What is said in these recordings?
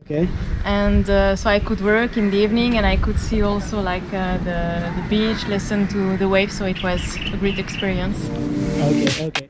Okay. And so I could work in the evening, and I could see also like the beach, listen to the waves. So it was a great experience. Okay. Okay.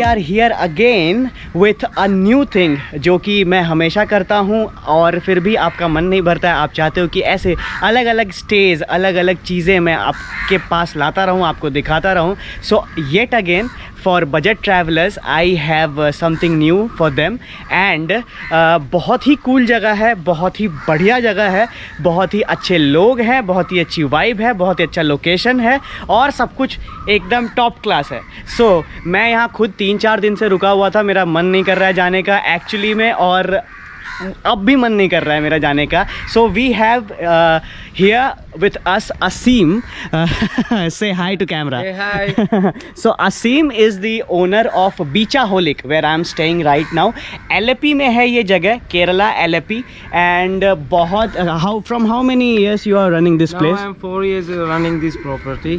Are here again with a new thing, जो कि मैं हमेशा करता हूँ और फिर भी आपका मन नहीं भरता है। आप चाहते हो कि ऐसे अलग अलग स्टेज, अलग अलग चीज़ें मैं आपके पास लाता रहूँ, आपको दिखाता रहूँ। सो yet again for budget travellers I have something new for them. And बहुत ही कूल जगह है, बहुत ही बढ़िया जगह है, बहुत ही अच्छे लोग हैं, बहुत ही अच्छी वाइब है, बहुत ही अच्छा लोकेशन है और सब कुछ एकदम टॉप क्लास है। सो मैं यहाँ खुद 3-4 दिन से रुका हुआ था, मेरा मन नहीं कर रहा है जाने का एक्चुअली में, और अब भी मन नहीं कर रहा है मेरा जाने का। So we have here with us Aseem, say hi to camera. So Aseem is the owner of Beachaholic where I am staying right now. Alleppey में है ये जगह, केरला एलेपी। एंड बहुत how many years you are running this place? Now I am 4 years running this property.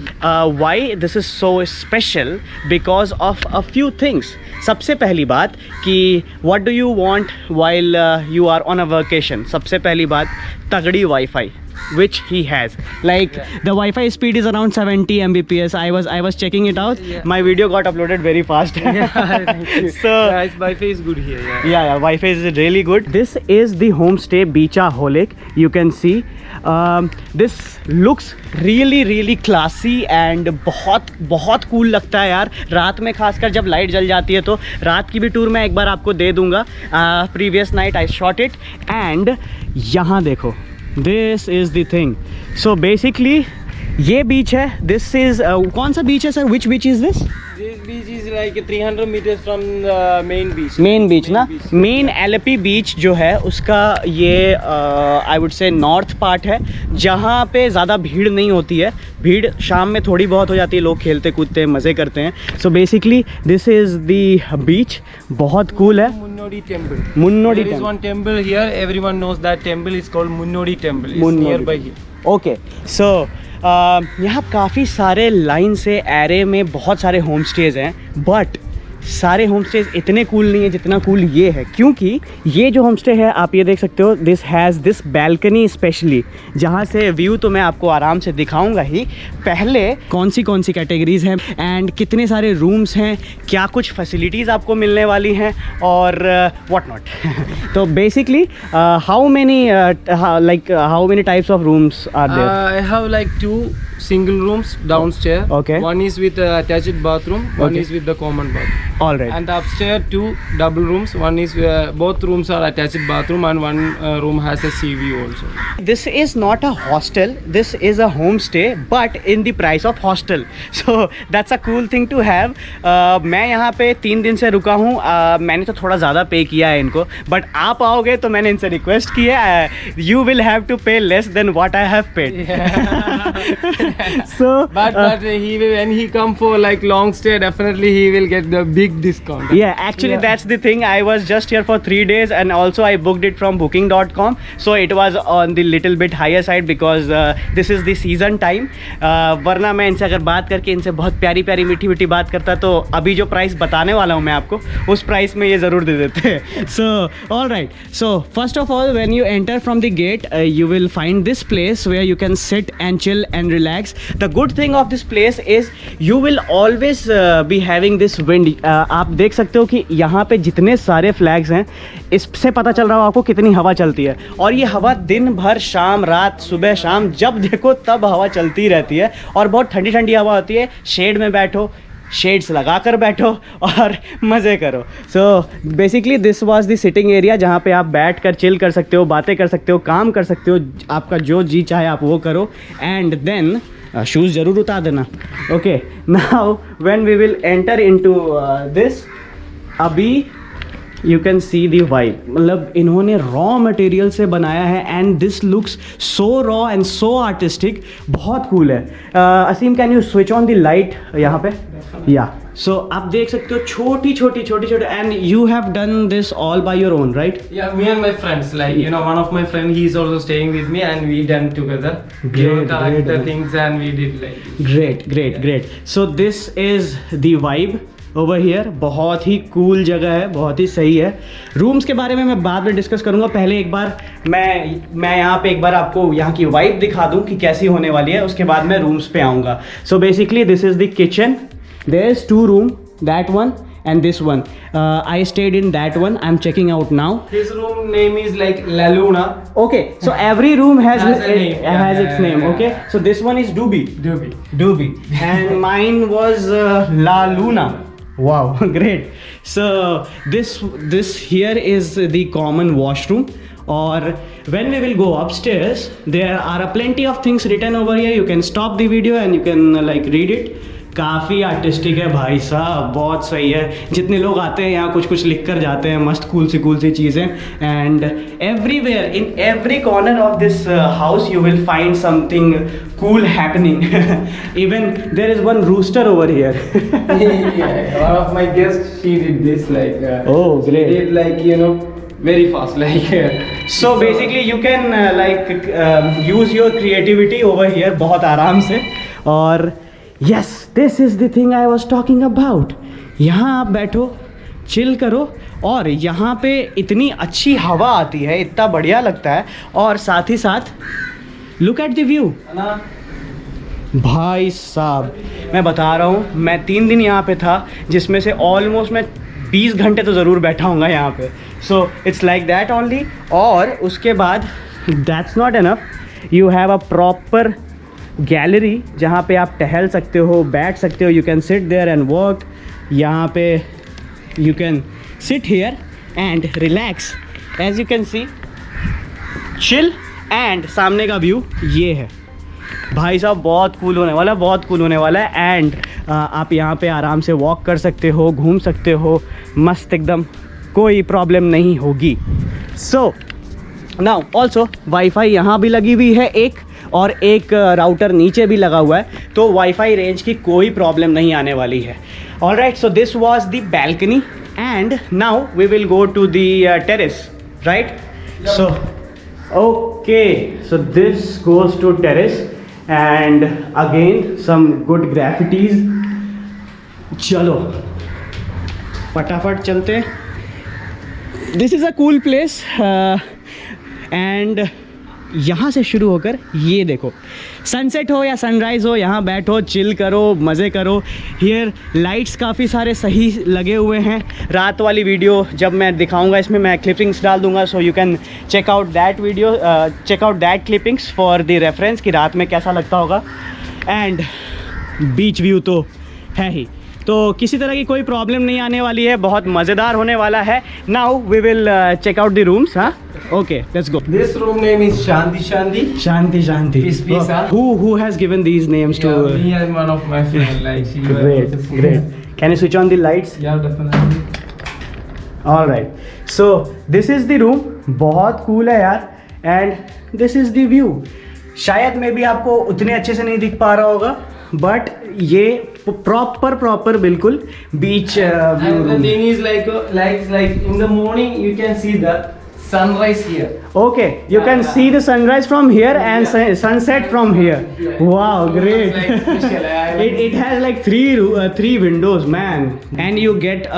Why this is so special? Because of a few things. सबसे पहली बात कि what do you want while you are on a workation? सबसे पहली बात, तगड़ी wifi which he has, like the Wi-Fi speed is around 70 Mbps. I was checking it out. My video got uploaded very fast. So Wi-Fi is good here. yeah, Wi-Fi is really good. This is the homestay Beachaholic. You can see this looks really classy and बहुत cool लगता है यार। रात में खासकर जब light जल जाती है तो रात की भी टूर मैं एक बार आपको दे दूंगा। Previous night I shot it. And यहाँ देखो, this is the thing. So basically ये बीच है। दिस इज़ कौन सा बीच है sir? Which beach is this? This beach is like 300 meters from the main beach. Main beach ना, मेन एलेपी बीच जो है उसका ये I would say north part है, जहाँ पे ज़्यादा भीड़ नहीं होती है। भीड़ शाम में थोड़ी बहुत हो जाती है, लोग खेलते कूदते मज़े करते हैं। So basically this is the beach. बहुत कूल है। Munnodi temple. Munnodi There is one temple here. Everyone knows that temple is called Munnodi temple. It's Munnodi. nearby here. Okay. So यहाँ काफ़ी सारे लाइन से एरे में बहुत सारे होम स्टेज़ हैं, बट सारे होम स्टेज इतने कूल नहीं है जितना कूल ये है। क्योंकि ये जो होम स्टे है आप ये देख सकते हो, this has this balcony specially, जहाँ से व्यू तो मैं आपको आराम से दिखाऊंगा ही। पहले कौन सी कैटेगरीज हैं एंड कितने सारे रूम्स हैं, क्या कुछ फैसिलिटीज़ आपको मिलने वाली हैं और व्हाट नॉट। तो basically how many types of rooms are there? I have like 2 single rooms downstairs. Okay. One is with attached bathroom. One Okay. is with the common bathroom. All right. And upstairs 2 double rooms. One is both rooms are attached bathroom, and one room has a sea view also. This is not a hostel, this is a homestay, but in the price of hostel. So that's a cool thing to have. मैं यहाँ पे 3 दिन से रुका हूँ। मैंने तो थोड़ा ज़्यादा पे किया है इनको, बट आप आओगे तो मैंने इनसे रिक्वेस्ट की है, you will have to pay less than what I have paid. So But he will, when he come for like long stay, definitely he will get the big discount. yeah, actually that's the thing. I was just here for 3 days and also I booked it from booking.com, so it was on the little bit higher side because this is the season time. वरना मैं इनसे अगर बात करके इनसे बहुत प्यारी प्यारी मीठी मीठी बात करता तो अभी जो प्राइस बताने वाला हूँ मैं आपको, उस प्राइस में ये ज़रूर दे देते। So all right, so first of all when you enter from the gate you will find this place where you can sit and chill and relax. The good thing of this place is you will always be having this wind. आप देख सकते हो कि यहाँ पे जितने सारे flags हैं, इससे पता चल रहा हो आपको कितनी हवा चलती है। और ये हवा दिन भर, शाम रात सुबह शाम जब देखो तब हवा चलती रहती है और बहुत ठंडी ठंडी हवा होती है। शेड में बैठो, शेड्स लगा कर बैठो और मज़े करो। सो basically this was the sitting area, जहाँ पे आप बैठ कर चिल कर सकते हो, बातें कर सकते हो, काम कर सकते हो, आपका जो जी चाहे आप वो करो। एंड देन शूज़ ज़रूर उतार देना। Okay, now when we will enter into this, अभी you can see the vibe, मतलब इन्होंने रॉ मटेरियल से बनाया है and this looks so raw and so artistic, बहुत कूल है. Aseem, can you switch on the light यहाँ पे? या सो आप देख सकते हो छोटी छोटी and you have done this all by your own, right? Yeah, me and my friends, like, you know, one of my friend, he is also staying with me and we done together. Great, collect great, the great. things and we did like this. Great. So this is the vibe over here. बहुत ही cool जगह है, बहुत ही सही है. Rooms के बारे में मैं बाद में डिस्कस करूंगा. पहले एक बार मैं यहाँ पे एक बार आपको यहाँ की वाइब दिखा दूँ कि कैसी होने वाली है, उसके बाद मैं रूम्स पे आऊँगा. So basically this is the kitchen. There is 2 room, that one and this one. I stayed in that one. I'm checking out now. His room name is like La Luna. Okay, so every room has Has a name. has its name. Yeah. Okay, so this one is Doobie. Doobie. And mine was La Luna. Wow, great. So this here is the common washroom. Or when we will go upstairs, there are plenty of things written over here. You can stop the video and you can like read it. काफ़ी artistic है भाई साहब, बहुत सही है. जितने लोग आते हैं यहाँ कुछ कुछ लिख कर जाते हैं, मस्त कूल सी चीज़ें. And everywhere in every corner of this house you will find something cool happening. Even there is one rooster over here. Yeah, one of my guests, she did this like. Oh, great. She did like, you know, very fast like. So basically you can use your creativity over here बहुत आराम से. और yes, this is the thing I was talking about. यहाँ आप बैठो, chill करो, और यहाँ पे इतनी अच्छी हवा आती है, इतना बढ़िया लगता है. और साथ ही साथ लुक एट द व्यू. भाई साहब मैं बता रहा हूँ, मैं 3 दिन यहाँ पे था, जिसमें से ऑलमोस्ट मैं 20 घंटे तो ज़रूर बैठा हूँगा यहाँ पे. So it's like that only. और उसके बाद that's not enough, you have a proper gallery जहाँ पे आप टहल सकते हो, बैठ सकते हो. You can sit there and work. यहाँ पे you can sit here and relax, as you can see, chill. And सामने का व्यू ये है भाई साहब, बहुत कूल होने वाला है, बहुत कूल होने वाला है. एंड आप यहाँ पे आराम से वॉक कर सकते हो, घूम सकते हो, मस्त एकदम, कोई प्रॉब्लम नहीं होगी. सो नाउ ऑल्सो वाईफाई यहाँ भी लगी हुई है एक, और एक राउटर नीचे भी लगा हुआ है, तो वाईफाई रेंज की कोई प्रॉब्लम नहीं आने वाली है. Alright, so this was the balcony and now we will go to the terrace, right? So okay, so this goes to terrace and again some good graffitis. चलो फटाफट चलते. This is a cool place. And यहाँ से शुरू होकर ये देखो, sunset हो या सनराइज़ हो, यहाँ बैठो, चिल करो, मज़े करो. हियर लाइट्स काफ़ी सारे सही लगे हुए हैं. रात वाली वीडियो जब मैं दिखाऊंगा, इसमें मैं क्लिपिंग्स डाल दूंगा, so you can check out that video, check out that clippings for the reference कि रात में कैसा लगता होगा. एंड बीच व्यू तो है ही, तो किसी तरह की कोई प्रॉब्लम नहीं आने वाली है, बहुत मज़ेदार होने वाला है. Now we will check out the rooms. हाँ, okay, let's go. This room name is Shanti. Shanti. Peace, peace, huh? Who has given these names to? Yeah, me and one of my friends, like she Great. Can you switch on the lights? Yeah, definitely. All right. So this is the room. बहुत cool है यार. And this is the view. शायद मे भी आपको उतने अच्छे से नहीं दिख पा रहा होगा, बट ये प्रॉपर बिल्कुल beach view. And the thing is like in the morning you can see the sunrise here. Okay, you can see the sunrise from here and sunset from here. Wow, great. Like special. It has like three windows, man. And you get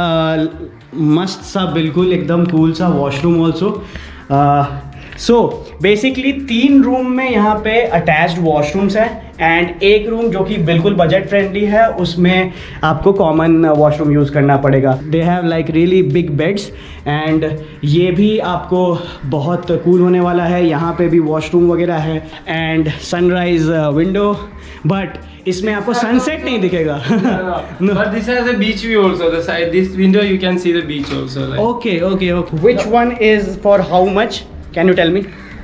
मस्त सा बिल्कुल एकदम cool सा washroom also. So basically 3 room में यहाँ पे attached washrooms हैं, and एक रूम जो कि बिल्कुल बजट फ्रेंडली है, उसमें आपको कॉमन वॉशरूम यूज़ करना पड़ेगा. They have like really big beds, and ये भी आपको बहुत कूल होने वाला है. यहाँ पे भी वॉशरूम वगैरह है एंड सनराइज विंडो, बट इसमें आपको सनसेट नहीं दिखेगा. No. But this has a beach view also. The side, this window you can see the beach also. Like. Okay. Which one is for how much? Can you tell me?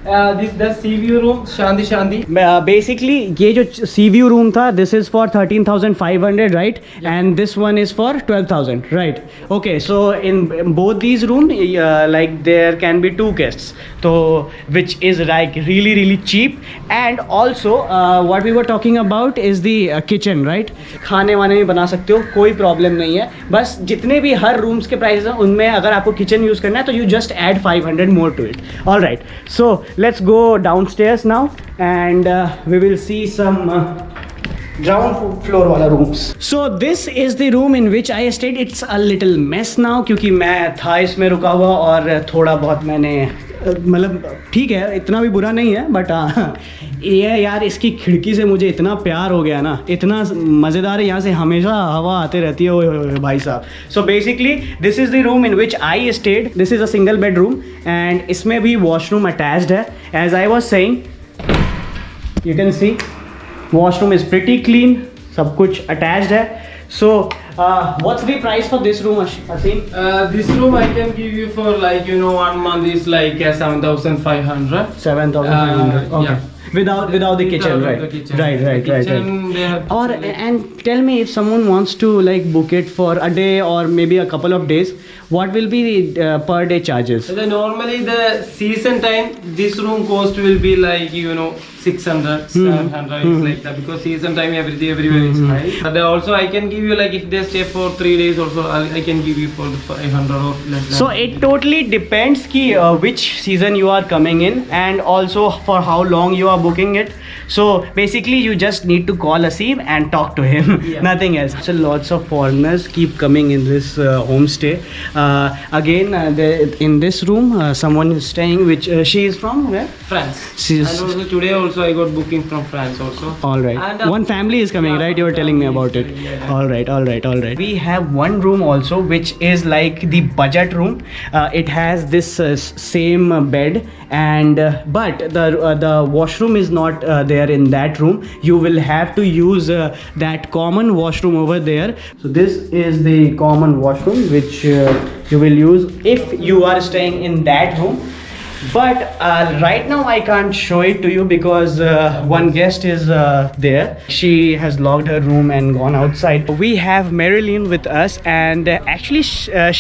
This the sea view room, Shanti. Basically ये जो sea view room था this is for 13,500 right and this one is for 12,000 right okay so in both these room like there can be 2 guests तो which is like really cheap and also what we were talking about is the kitchen right खाने वाने भी बना सकते हो कोई problem नहीं है बस जितने भी हर रूम्स के प्राइस हैं उनमें अगर आपको किचन यूज़ करना है तो you just add 500 more to it all right so let's go downstairs now and we will see some ground floor वाला rooms. So this is the room in which I stayed. It's a little mess now क्योंकि मैं था इसमें रुका हुआ और थोड़ा बहुत मैंने मतलब ठीक है इतना भी बुरा नहीं है बट ये यार इसकी खिड़की से मुझे इतना प्यार हो गया ना इतना मज़ेदार है यहाँ से हमेशा हवा आते रहती है ओए भाई साहब so basically this is the room in which I stayed this is a single bed room and इसमें भी वॉशरूम अटैच्ड है as I was saying you can see washroom is pretty clean सब कुछ attached है सो what's the price for this room Asim? This room I can give you for like 1 month is like 7,500. 7,500 okay Yeah. without the kitchen Without right the kitchen. right The kitchen, they have or and tell me if someone wants to like book it for a day or maybe a couple of days what will be the per day charges So normally the season time this room cost will be like 600 700 it's like that because season time everywhere is high but also I can give you like if they stay for 3 days also I can give you for 500 or less than so it totally depends ki which season you are coming in and also for how long you are booking it so basically you just need to call Asim and talk to him nothing else so lots of foreigners keep coming in this homestay again in this room someone is staying which she is from where France She's- and also today also I got booking from France also all right And, one family is coming right you were telling me about it all right we have one room also which is like the budget room it has this same bed and but the washroom is not there in that room you will have to use that common washroom over there so this is the common washroom which you will use if you are staying in that room but right now I can't show it to you because one guest is there she has locked her room and gone outside we have Marilyn with us and actually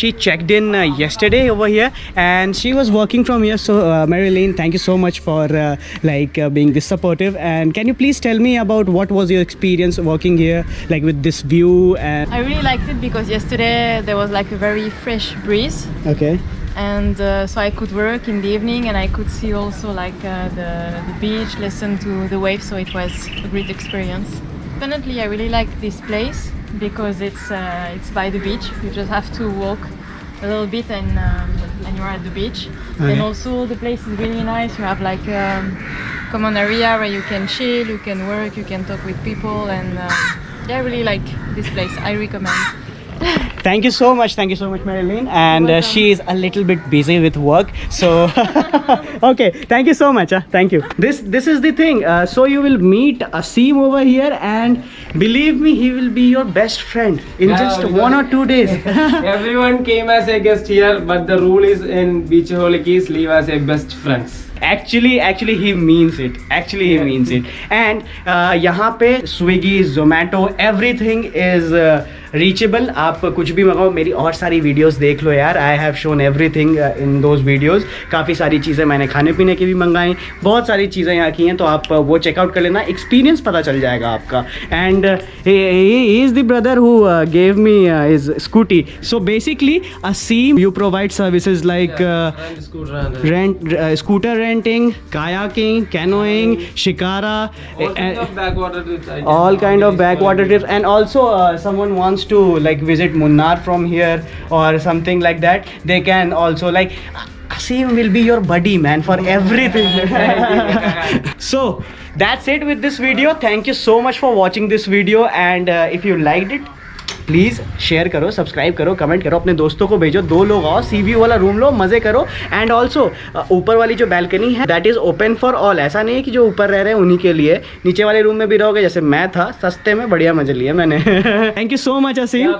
she checked in yesterday over here and she was working from here so Marilyn thank you so much for being this supportive and can you please tell me about what was your experience working here like with this view and I really liked it because yesterday there was like a very fresh breeze okay and so I could work in the evening and I could see also like the beach, listen to the waves, so it was a great experience. Definitely I really like this place because it's by the beach. You just have to walk a little bit and you're at the beach. Okay. And also the place is really nice. You have like common area where you can chill, you can work, you can talk with people and yeah, I really like this place. I recommend. Thank you so much, Marilyn. And she is a little bit busy with work, so okay. Thank you so much. Thank you. This is the thing. So you will meet Asim over here, and believe me, he will be your best friend in just because 1 or 2 days. everyone came as a guest here but the rule is in Beachaholic is leave as a best friends Actually he means it. He means it. And यहाँ पे Swiggy, Zomato, everything is reachable. आप कुछ भी मंगाओ मेरी और सारी videos देख लो यार I have shown everything in those videos काफ़ी सारी चीज़ें मैंने खाने पीने की भी मंगाई बहुत सारी चीज़ें यहाँ की हैं तो आप वो चेकआउट कर लेना एक्सपीरियंस पता चल जाएगा आपका and he is the brother who gave me his scooty so basically Asim you provide services like and scooter and scooter renting, kayaking, canoeing, shikara, all kind of backwater trips I can all kind of organize backwater for you. trips, and also someone wants to like visit Munnar from here or something like that. They can also like Asim will be your buddy man for everything. So that's it with this video. Thank you so much for watching this video, and if you liked it, please share करो, subscribe करो, comment करो, अपने दोस्तों को भेजो, 2 लोग आओ, सी view वाला रूम लो, मज़े करो। एंड ऑल्सो ऊपर वाली जो बैल्कनी है that is open for all, ऐसा नहीं है कि जो ऊपर रह रहे हैं उन्हीं के लिए, नीचे वाले रूम में भी रहोगे जैसे मैं था, सस्ते में बढ़िया मजे लिए मैंने। Thank you so much Aseem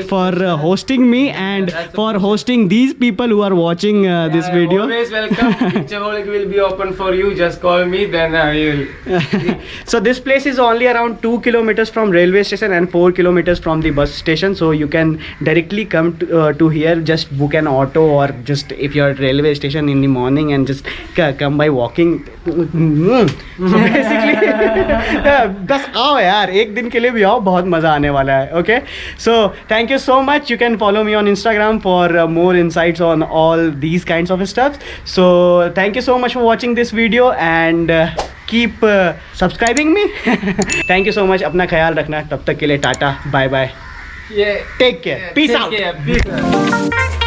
for hosting me and for hosting these people who are watching this video. Always welcome. Pictureaholic will be open for you. Just call me, then I will. So this place is only around 2 kilometers from railway station and 4 kilometers from the bus station, so you can directly come to here, just book an auto or just if you're at railway station in the morning and just come by walking. So basically बस आओ यार, एक दिन के लिए भी आओ, बहुत मज़ा आने वाला है। Okay, so thank you so much. You can follow me on Instagram for more insights on all these kinds of stuff. So thank you so much for watching this video and keep subscribing me. Thank you so much. अपना ख्याल रखना, तब तक के लिए tata, bye bye, Yeah. Take care, peace Take out. care. Peace out.